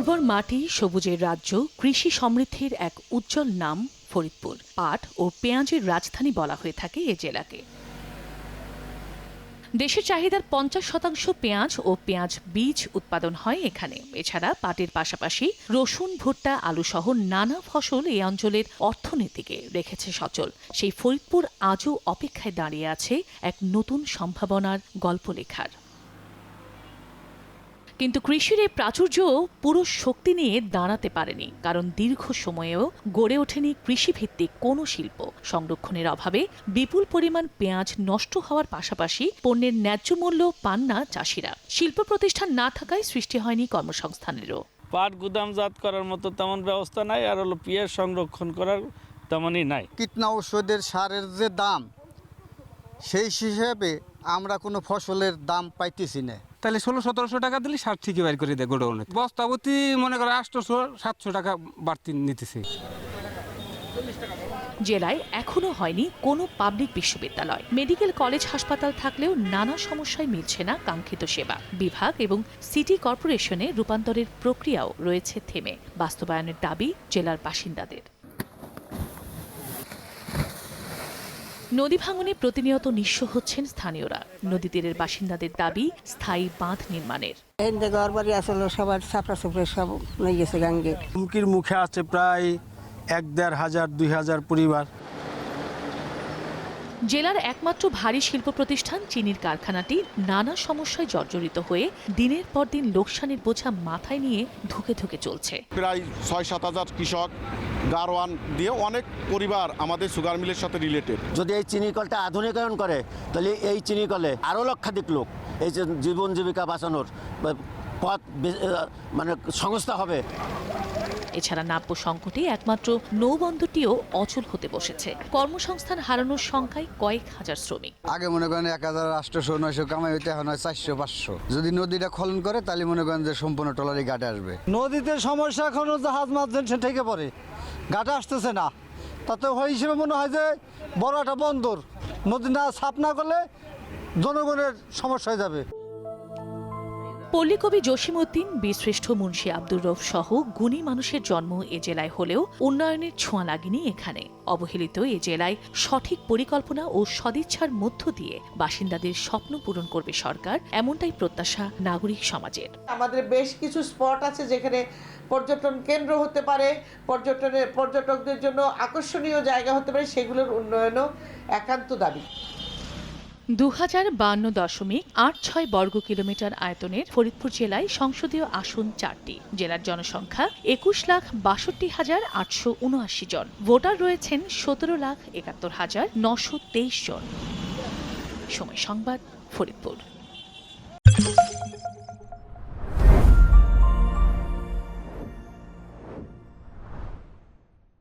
উর্বর মাটি, সবুজের রাজ্য, কৃষি সমৃদ্ধির এক উজ্জ্বল নাম ফরিদপুর। পাট ও পেঁয়াজের রাজধানী বলা হয়ে থাকে এ জেলাকে। দেশের চাহিদার ৫০% পেঁয়াজ ও পেঁয়াজ বীজ উৎপাদন হয় এখানে। এছাড়া পাটের পাশাপাশি রসুন, ভুট্টা, আলুসহ নানা ফসল এই অঞ্চলের অর্থনীতিকে রেখেছে সচল। সেই ফরিদপুর আজও অপেক্ষায় দাঁড়িয়ে আছে এক নতুন সম্ভাবনার গল্প লেখার। কিন্তু কৃষির এই প্রাচুর্য পুরো শক্তি নিয়ে দাঁড়াতে পারেনি, কারণ দীর্ঘ সময়েও গড়ে ওঠেনি কৃষিভিত্তিক কোনো শিল্প। সংরক্ষণের অভাবে বিপুল পরিমাণ পেঁয়াজ নষ্ট হওয়ার পাশাপাশি পণ্যের ন্যায্য মূল্য পান না চাষিরা। শিল্প প্রতিষ্ঠান না থাকায় সৃষ্টি হয়নি কর্মসংস্থানেরও। পাট গুদামজাত করার মতো তেমন ব্যবস্থা নাই, আর হলো পেঁয়াজ সংরক্ষণ করার তেমনই নাই। কীটনাশকের সারের যে দাম, সেই হিসেবে আমরা কোনো ফসলের দাম পাইতেছি না। তাহলে ১৬00-১৭00 টাকা দিলে সার ঠিকই বাইর করে দেয় গোডাউনে। বস্তাবতি মনে করো ৮০০-৭০০ টাকা বাড়তি নিতেছে। জেলায় এখনো হয়নি কোনো পাবলিক বিশ্ববিদ্যালয়, মেডিকেল কলেজ, হাসপাতাল থাকলেও নানা সমস্যায় মিলছে না কাঙ্ক্ষিত সেবা। বিভাগ এবং সিটি কর্পোরেশনে রূপান্তরের প্রক্রিয়াও রয়েছে থেমে। বাস্তবায়নের দাবি জেলার বাসিন্দাদের। নদী ভাঙনে প্রতিনিয়ত নিঃস্ব হচ্ছেন স্থানীয়রা। নদী তীরের বাসিন্দাদের দাবি স্থায়ী বাঁধ নির্মাণের। হুমকির মুখে আছে প্রায় ১,৫০০-২,০০০ পরিবার। জেলার একমাত্র ভারী শিল্প প্রতিষ্ঠান চিনির কারখানাটি নানা সমস্যায় জর্জরিত হয়ে দিনের পর দিন লোকসানের বোঝা মাথায় নিয়ে ধুকে ধুকে চলছে। প্রায় ৬-৭ হাজার কৃষক, গারওয়ান দিয়ে অনেক পরিবার আমাদের সুগার মিলের সাথে রিলেটেড। যদি এই চিনি কলটা আধুনিকায়ন করে, তাহলে এই চিনি কলে আরও লক্ষাধিক লোক এই যে জীবন জীবিকা বাঁচানোর পথ মানে সংস্থা হবে। এছাড়া নাব্য সংকটে একমাত্র নৌবন্দরটিও অচল হতে বসেছে। কর্মসংস্থান হারানোর সংখ্যায় কয়েক হাজার শ্রমিক। আগে মনে করেন ১,৮০০-৯০০ কামাই হইতে, এখন হয় ৪০০-৫০০। যদি নদীটা খনন করে তাহলে মনে করেন যে সম্পূর্ণ ট্রলারি ঘাটে আসবে। নদীতে সমস্যা এখনো জাহাজ মাছ ঠেকে পড়ে, ঘাটে আসতেছে না। তাতে ওই হিসেবে মনে হয় যে বড় একটা বন্দর, নদী না সাফ না করলে জনগণের সমস্যা হয়ে যাবে। পল্লীকবি জসিমউদ্দিন, বীরশ্রেষ্ঠ মুন্সী আব্দুর রউফ সহ গুণী মানুষের জন্ম এ জেলায় হলেও উন্নয়নের ছোঁয়া লাগেনি এখানে। অবহেলিত এ জেলায় সঠিক পরিকল্পনা ও সদিচ্ছার মধ্য দিয়ে বাসিন্দাদের স্বপ্ন পূরণ করবে সরকার, এমনটাই প্রত্যাশা নাগরিক সমাজের। আমাদের বেশ কিছু স্পট আছে যেখানে পর্যটন কেন্দ্র হতে পারে, পর্যটকদের জন্য আকর্ষণীয় জায়গা হতে পারে, সেগুলোর উন্নয়নও একান্ত দাবি। ২০৫২.৮৬ বর্গ কিলোমিটার আয়তনের ফরিদপুর জেলায় সংসদীয় আসন ৪টি। জেলার জনসংখ্যা ২১,৮৭,৮৭৯ জন। ভোটার রয়েছেন ১৭,৭১,৯২৩ জন। সময় সংবাদ, ফরিদপুর।